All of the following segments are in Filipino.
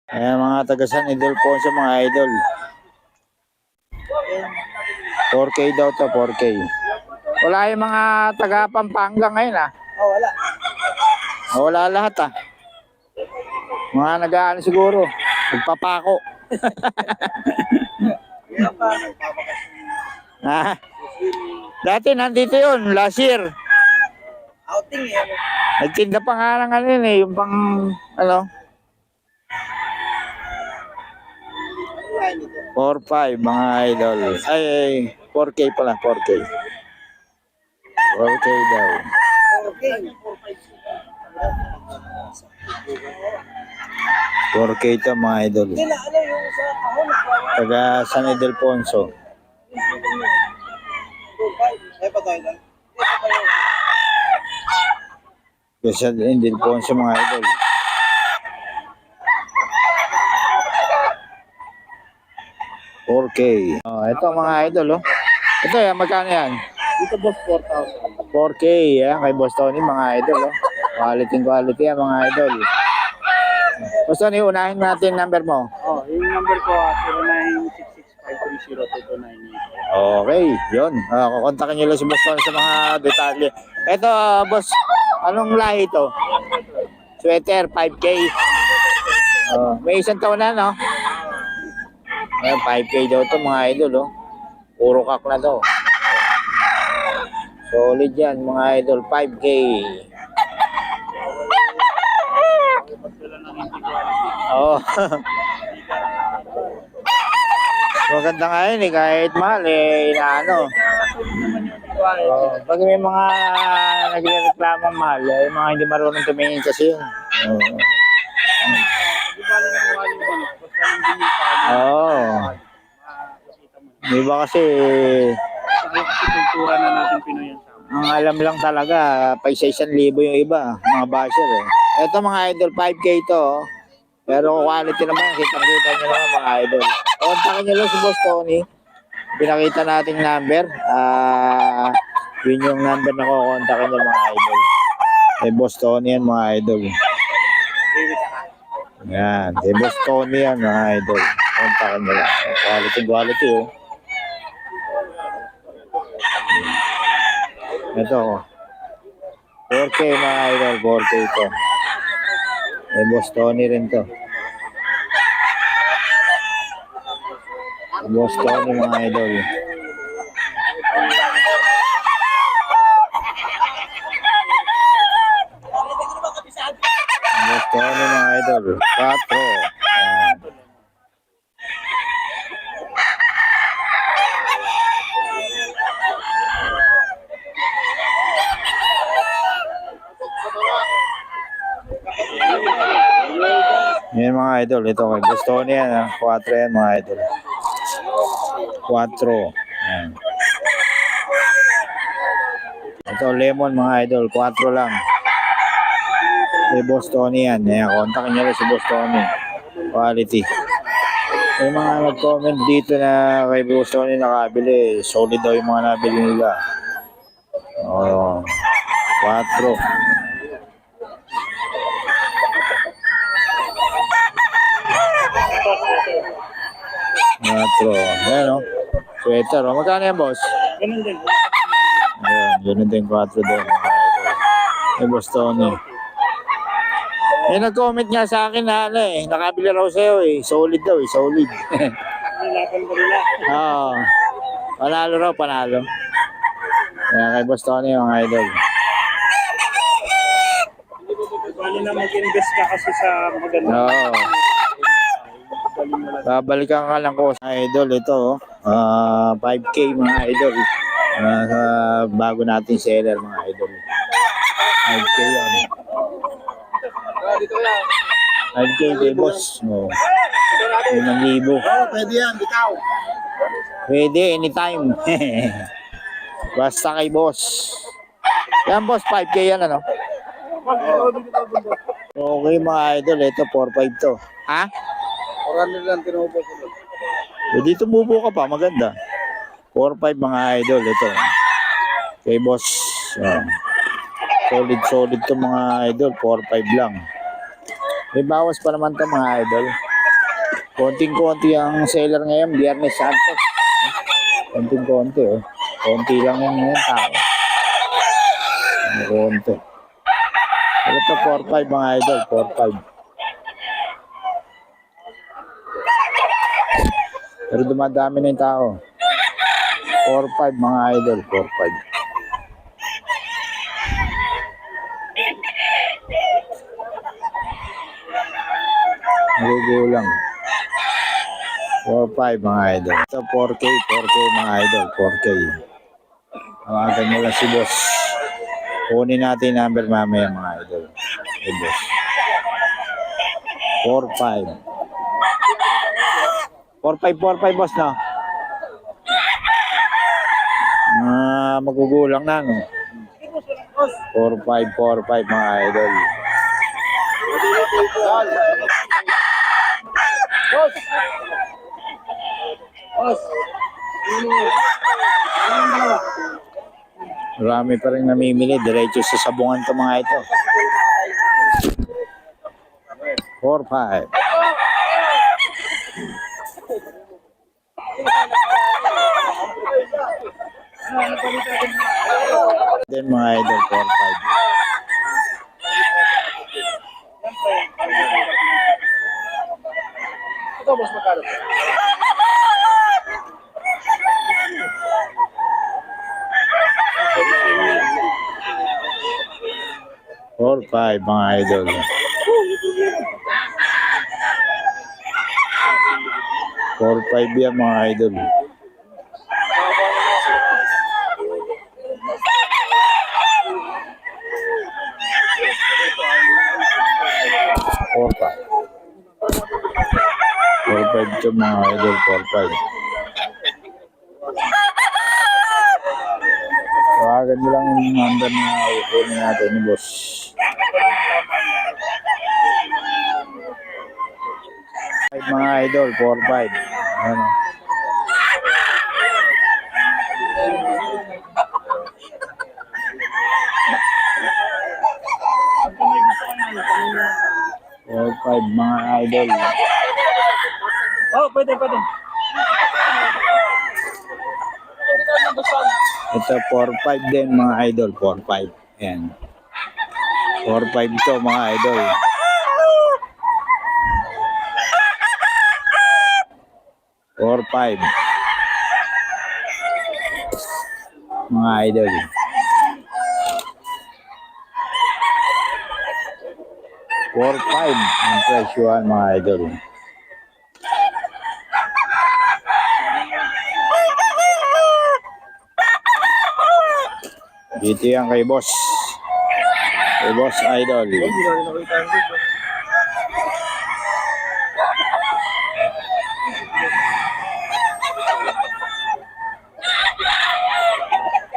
Ayan mga taga San Ildefonso mga idol. 4K daw to, 4K. Wala yung mga taga Pampanga ngayon Oh, wala. Wala lahat Mga nag-aano siguro. Nagpapako. Dati nandito yun, last year. Outing yan. Nagtinda pa nga ng ano yun yung pang ano. 4-5 mga idol. Ay, 4K pala, 4K. 4K daw. Okay. 4K to mga idol. Hindi na, ano yung sa kahon? Taga San Ildefonso. Ay, patay lang. Taga San Ildefonso mga idol. $4K. Oh, ito mga idol Ito yan, magkano yan? Dito boss, 4,000. 4K yan, kay Boss Tony mga idol Quality yan mga idol. Boss Tony, unahin natin number mo. Oh, yung number ko 0966-530-2298. Okay, yun. Kukontakin nyo lang si Boss Tony sa mga detalye. Ito, boss, anong lahi ito? Sweater, 5K. May isang taon na, no? 5K daw to mga idol Puro kak na to. Solid yan mga idol, 5K. Oo. Maganda nga yun kahit mahal inaano. Pag may mga nagre-reklamang mahal, yung mga hindi marunong tumingin kasi yun. Di ba kasi kultura na natin Pinoy yan. ang alam lang talaga, pa 1,000 yung iba, mga basher Ito mga idol, 5K to Pero quality naman, kitang-kita nyo naman mga idol. Kontakin nyo lang si Boss Tony. Pinakita nating number. Yun yung number na kukontakin nyo mga idol. Kay Boss Tony yan mga idol. Yan, kay Boss Tony yan mga idol. Kontakin nyo lang. Quality Ito 4K mga idol, 4K to. May Boss Tony rin to. Boss Tony mga idol. Boss Tony mga idol. 4. Yan mga idol, ito kay Boss Tony yan 4 yan mga idol. 4. Yan. Ito lemon mga idol, 4 lang. Kay Boss Tony yan. Kontakin nyo lang si Boss Tony. Quality. May mga nag-comment dito na kay Boss Tony nakabili. Solid daw yung mga nabili nila. 4. Ayan Sweater Magkano yan boss? Ganun din. Ayan, ganun din 4 din. Ay Boss Tony. Nag-comment nga sa akin na nakabili raw sa'yo Solid daw solid. Nilaban ko nila. Panalo raw, panalo. Kaya kay Boss Tony mga idol. Bali na mag-invest ka kasi sa maganda. Babalikan ka lang ko sa idol ito 5K mga idol. Bago natin seller mga idol. 5K yan. 5K kay boss. 5,000. Pwede yan, bitaw. Pwede anytime. Basta kay boss. Yan boss, 5K yan Okay mga idol, ito 4-5 to. Ha? 400 lang tinubo ko. Dito bubo ka pa, maganda. 4-5 mga idol, ito. Kay boss. Solid to mga idol, 4-5 lang. May bawas pa naman to mga idol. Konting-konti ang seller ngayon, Biyernes Santo. Konting-konti, oh. Konti lang yan ngayon, tao. Konti. Ito, 4-5 mga idol, 4-5. Pero dumadami na yung tao. 4-5 mga idol, 4-5. Nagugulang. 4-5 mga idol. Ito 4K mga idol, 4K. Tawagan nyo lang si boss. Kunin natin yung number mamaya mga idol. Si boss. 4-5. 4-5 boss, no? Magugulang na, no? 4-5 mga idol. Boss! Boss! Marami pa rin namimili. Diretso sa sabungan to mga ito. 4-5. Then mga idol, 4-5. Ito, boss, magkano? 4-5 mga idol. Four five yan mga idol. Four five. 4-5 to mga idol, 4-5. Tawagan nyo lang yung number na kukunin natin ni boss. Mga idol, 4-5. Ano? Five mga idol. Oh, pwede. Ito 4-5 din mga idol, 4-5. Ayan. 4-5 to mga idol. Four five mga idol. 4-5 ang presyohan mga idol. Dito yan kay boss. Kay boss idol.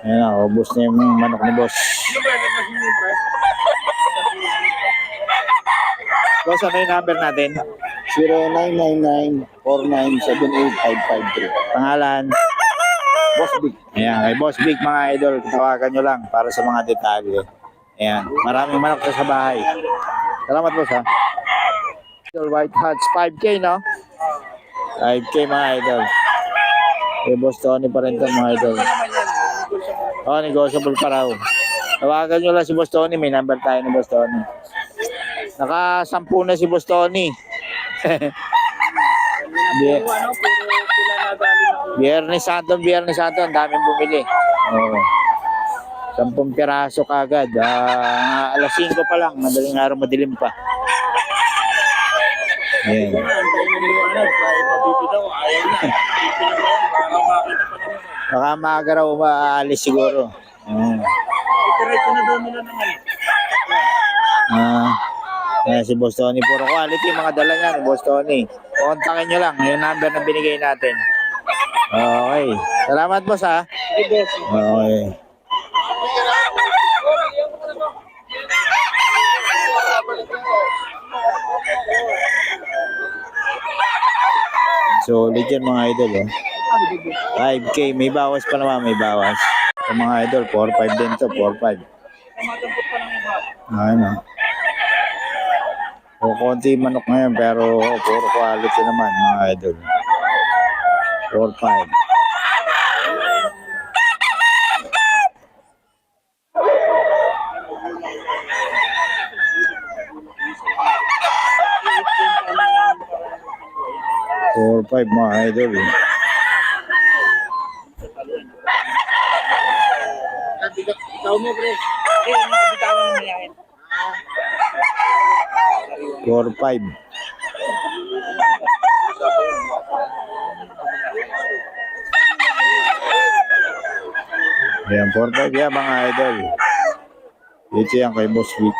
Ayan na, ubos na yung manok ni boss. Boss, ano yung number natin? 0999-4978-553. Pangalan? Boss Big. Ayan, kay Boss Big mga idol, tawagan nyo lang para sa mga detalye. Ayan, maraming manok sa bahay. Salamat boss ha. Idol White Hats, 5K no? 5K mga idol. Kay Boss Tony pa rin to mga idol. Oh, negotiable pa raw. Tawagan nyo lang si Boss Tony, may number tayo ni Boss Tony. Naka-10 na si Boss Tony. Biyernes Santo, ang daming bumili. Oh. 10 piraso kagad. Alas 5 pa lang, madaling araw, madilim pa. Ayan. Baka maaga raw maalis siguro. Diretso na doon nila naman. Ayan si Boss Tony. Puro quality mga dala niya ni Boss Tony. Kontakin nyo lang yung number na binigay natin. Okay. Salamat boss ha. Okay. Solid yan mga idol. 5K. May bawas pa naman. May bawas. Sa mga idol, 4-5 din to. 4-5. Ano. O konti manok ngayon pero puro quality naman mga idol. 4-5. Four, five mga idol. Ikaw mo, pre. Eh, bitawan mo yan. 4-5. Ayan, 4-5 yan mga idol. Dito yan kay Boss Vic.